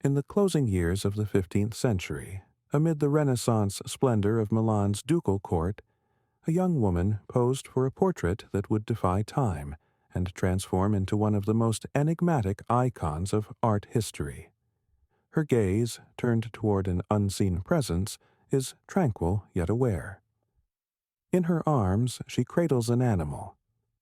In the closing years of the 15th century, amid the Renaissance splendor of Milan's ducal court, a young woman posed for a portrait that would defy time and transform into one of the most enigmatic icons of art history. Her gaze, turned toward an unseen presence, is tranquil yet aware. In her arms she cradles an animal,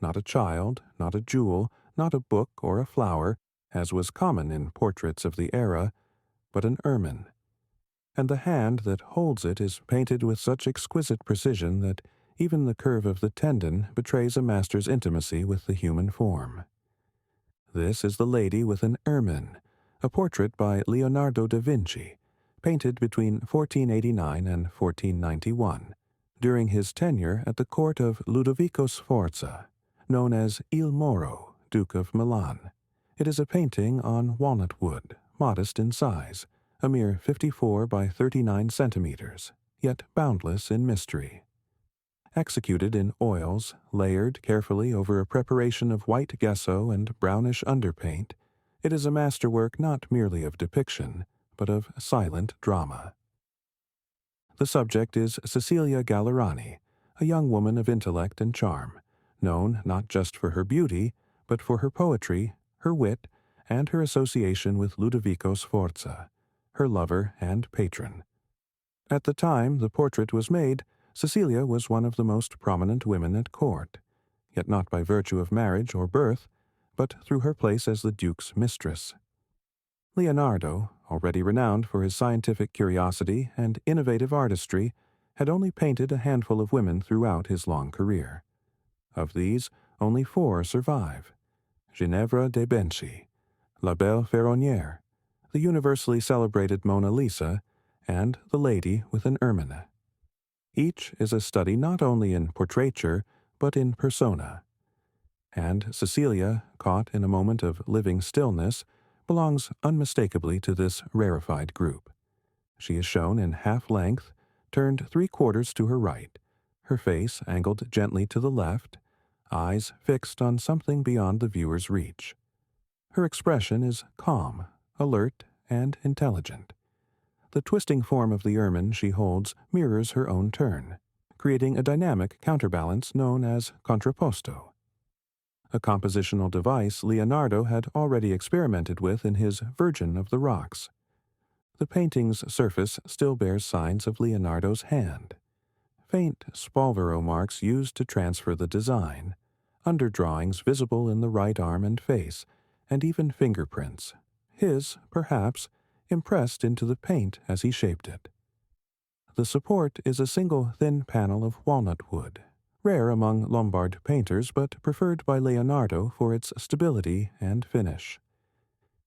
not a child, not a jewel, not a book or a flower, as was common in portraits of the era, but an ermine. And the hand that holds it is painted with such exquisite precision that even the curve of the tendon betrays a master's intimacy with the human form. This is the lady with an ermine, a portrait by Leonardo da Vinci, painted between 1489 and 1491, during his tenure at the court of Ludovico Sforza, known as Il Moro, Duke of Milan. It is a painting on walnut wood, modest in size, a mere 54 by 39 centimeters, yet boundless in mystery. Executed in oils, layered carefully over a preparation of white gesso and brownish underpaint, it is a masterwork not merely of depiction, but of silent drama. The subject is Cecilia Gallerani, a young woman of intellect and charm, known not just for her beauty, but for her poetry, her wit, and her association with Ludovico Sforza, her lover and patron. At the time the portrait was made, Cecilia was one of the most prominent women at court, yet not by virtue of marriage or birth, but through her place as the Duke's mistress. Leonardo, already renowned for his scientific curiosity and innovative artistry, had only painted a handful of women throughout his long career. Of these, only 4 survive: Ginevra de' Benci, La Belle Ferronnière, the universally celebrated Mona Lisa, and the lady with an ermine. Each is a study not only in portraiture, but in persona. And Cecilia, caught in a moment of living stillness, belongs unmistakably to this rarefied group. She is shown in half-length, turned 3/4 to her right, her face angled gently to the left, eyes fixed on something beyond the viewer's reach. Her expression is calm, alert, and intelligent. The twisting form of the ermine she holds mirrors her own turn, creating a dynamic counterbalance known as contrapposto, a compositional device Leonardo had already experimented with in his Virgin of the Rocks. The painting's surface still bears signs of Leonardo's hand. Faint spalvero marks used to transfer the design, underdrawings visible in the right arm and face, and even fingerprints, his, perhaps, impressed into the paint as he shaped it. The support is a single thin panel of walnut wood, rare among Lombard painters but preferred by Leonardo for its stability and finish.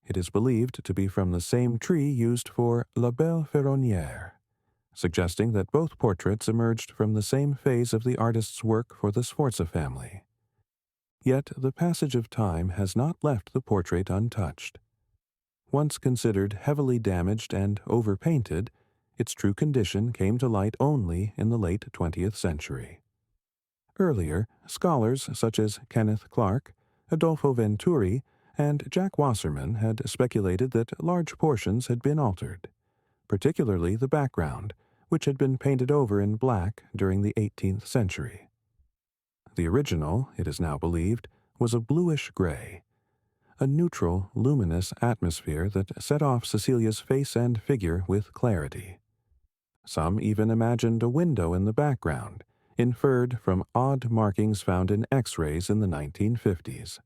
It is believed to be from the same tree used for La Belle Ferronnière, suggesting that both portraits emerged from the same phase of the artist's work for the Sforza family. Yet the passage of time has not left the portrait untouched. Once considered heavily damaged and overpainted, its true condition came to light only in the late 20th century. Earlier, scholars such as Kenneth Clark, Adolfo Venturi, and Jack Wasserman had speculated that large portions had been altered, particularly the background, which had been painted over in black during the 18th century. The original, it is now believed, was a bluish gray, a neutral, luminous atmosphere that set off Cecilia's face and figure with clarity. Some even imagined a window in the background, inferred from odd markings found in X-rays in the 1950s.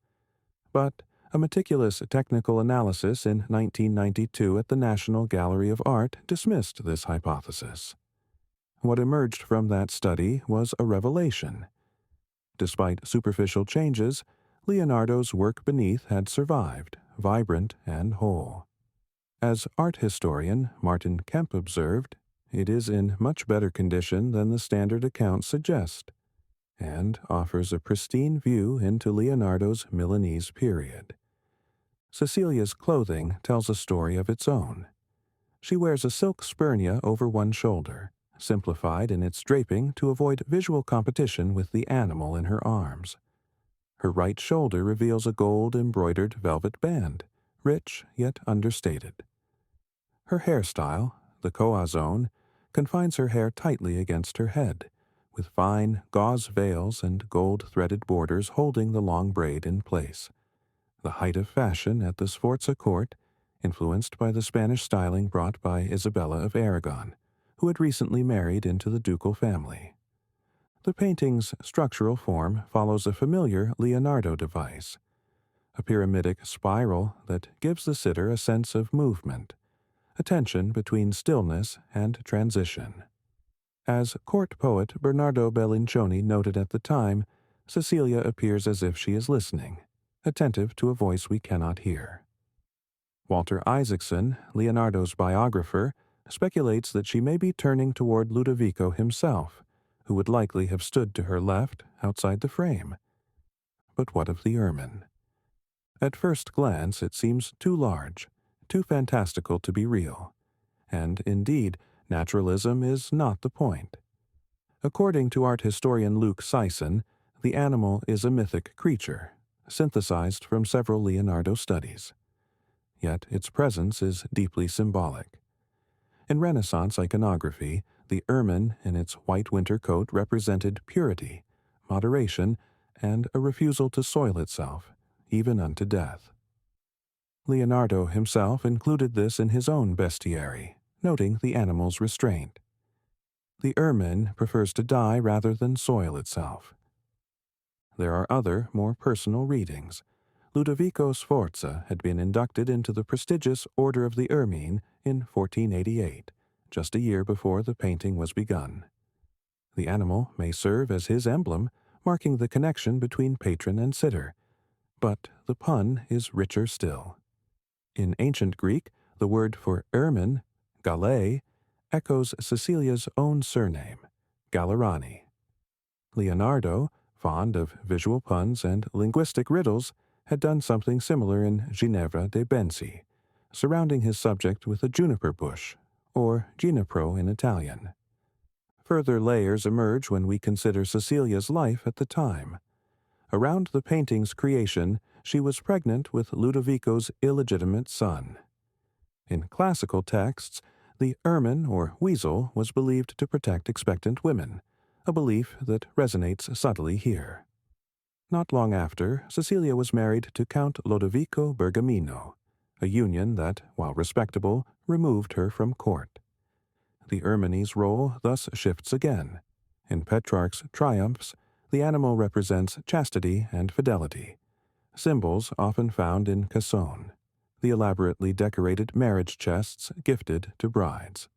But a meticulous technical analysis in 1992 at the National Gallery of Art dismissed this hypothesis. What emerged from that study was a revelation. Despite superficial changes, Leonardo's work beneath had survived, vibrant and whole. As art historian Martin Kemp observed, it is in much better condition than the standard accounts suggest, and offers a pristine view into Leonardo's Milanese period. Cecilia's clothing tells a story of its own. She wears a silk spurnia over one shoulder, simplified in its draping to avoid visual competition with the animal in her arms. Her right shoulder reveals a gold-embroidered velvet band, rich yet understated. Her hairstyle, the coazone, confines her hair tightly against her head, with fine gauze veils and gold-threaded borders holding the long braid in place. The height of fashion at the Sforza court, influenced by the Spanish styling brought by Isabella of Aragon, who had recently married into the ducal family. The painting's structural form follows a familiar Leonardo device, a pyramidic spiral that gives the sitter a sense of movement, a tension between stillness and transition. As court poet Bernardo Bellincioni noted at the time, Cecilia appears as if she is listening, attentive to a voice we cannot hear. Walter Isaacson, Leonardo's biographer, speculates that she may be turning toward Ludovico himself, who would likely have stood to her left outside the frame. But what of the ermine? At first glance it seems too large, too fantastical to be real, and indeed, naturalism is not the point. According to art historian Luke Sison, the animal is a mythic creature, synthesized from several Leonardo studies. Yet its presence is deeply symbolic. In Renaissance iconography, the ermine in its white winter coat represented purity, moderation, and a refusal to soil itself, even unto death. Leonardo himself included this in his own bestiary, noting the animal's restraint. The ermine prefers to die rather than soil itself. There are other, more personal readings. Ludovico Sforza had been inducted into the prestigious Order of the Ermine in 1488, just a year before the painting was begun. The animal may serve as his emblem, marking the connection between patron and sitter, but the pun is richer still. In ancient Greek, the word for ermine, gale, echoes Cecilia's own surname, Gallerani. Leonardo, fond of visual puns and linguistic riddles, had done something similar in Ginevra de' Benci, surrounding his subject with a juniper bush, or ginepro in Italian. Further layers emerge when we consider Cecilia's life at the time. Around the painting's creation, she was pregnant with Ludovico's illegitimate son. In classical texts, the ermine or weasel was believed to protect expectant women, a belief that resonates subtly here. Not long after, Cecilia was married to Count Lodovico Bergamino, a union that, while respectable, removed her from court. The ermine's role thus shifts again. In Petrarch's Triumphs, the animal represents chastity and fidelity, symbols often found in cassone, the elaborately decorated marriage chests gifted to brides.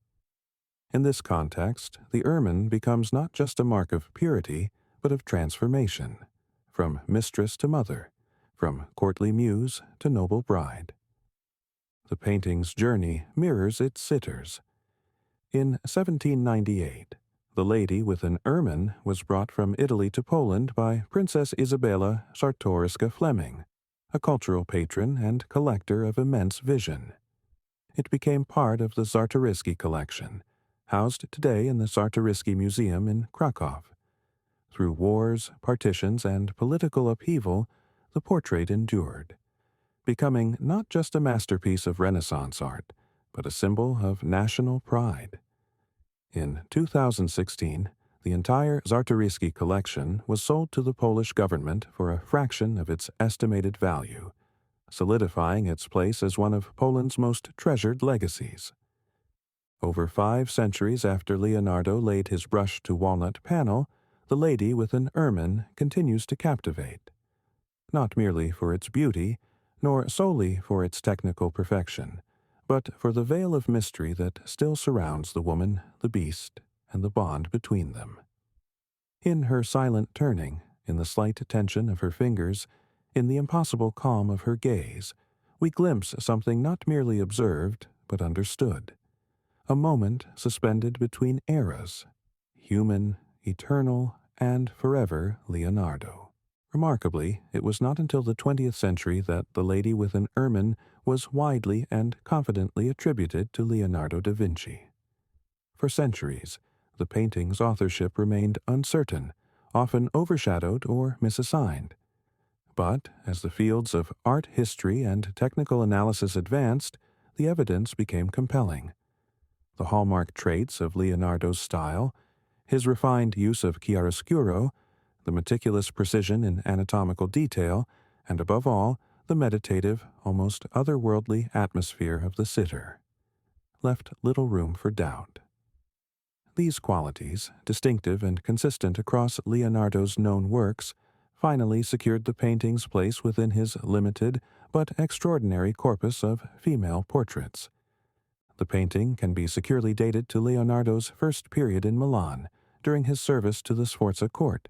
In this context, the ermine becomes not just a mark of purity, but of transformation, from mistress to mother, from courtly muse to noble bride. The painting's journey mirrors its sitters. In 1798, the lady with an ermine was brought from Italy to Poland by Princess Isabella Czartoryska Fleming, a cultural patron and collector of immense vision. It became part of the Czartoryski collection, housed today in the Czartoryski Museum in Krakow. Through wars, partitions, and political upheaval, the portrait endured, becoming not just a masterpiece of Renaissance art, but a symbol of national pride. In 2016, the entire Czartoryski collection was sold to the Polish government for a fraction of its estimated value, solidifying its place as one of Poland's most treasured legacies. Over 5 centuries after Leonardo laid his brush to walnut panel, the lady with an ermine continues to captivate, not merely for its beauty, nor solely for its technical perfection, but for the veil of mystery that still surrounds the woman, the beast, and the bond between them. In her silent turning, in the slight tension of her fingers, in the impossible calm of her gaze, we glimpse something not merely observed, but understood. A moment suspended between eras, human, eternal, and forever Leonardo. Remarkably, it was not until the 20th century that the lady with an ermine was widely and confidently attributed to Leonardo da Vinci. For centuries, the painting's authorship remained uncertain, often overshadowed or misassigned. But, as the fields of art history and technical analysis advanced, the evidence became compelling. The hallmark traits of Leonardo's style, his refined use of chiaroscuro, the meticulous precision in anatomical detail, and above all, the meditative, almost otherworldly atmosphere of the sitter, left little room for doubt. These qualities, distinctive and consistent across Leonardo's known works, finally secured the painting's place within his limited but extraordinary corpus of female portraits. The painting can be securely dated to Leonardo's first period in Milan, during his service to the Sforza court,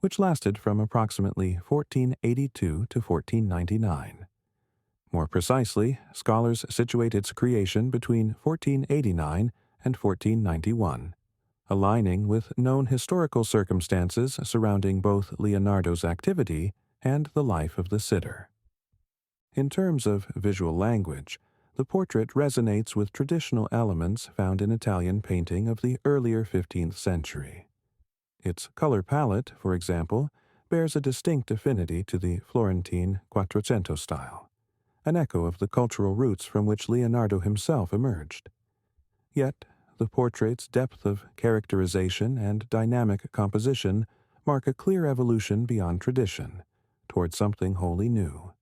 which lasted from approximately 1482 to 1499. More precisely, scholars situate its creation between 1489 and 1491, aligning with known historical circumstances surrounding both Leonardo's activity and the life of the sitter. In terms of visual language, the portrait resonates with traditional elements found in Italian painting of the earlier 15th century. Its color palette, for example, bears a distinct affinity to the Florentine Quattrocento style, an echo of the cultural roots from which Leonardo himself emerged. Yet, the portrait's depth of characterization and dynamic composition mark a clear evolution beyond tradition, toward something wholly new.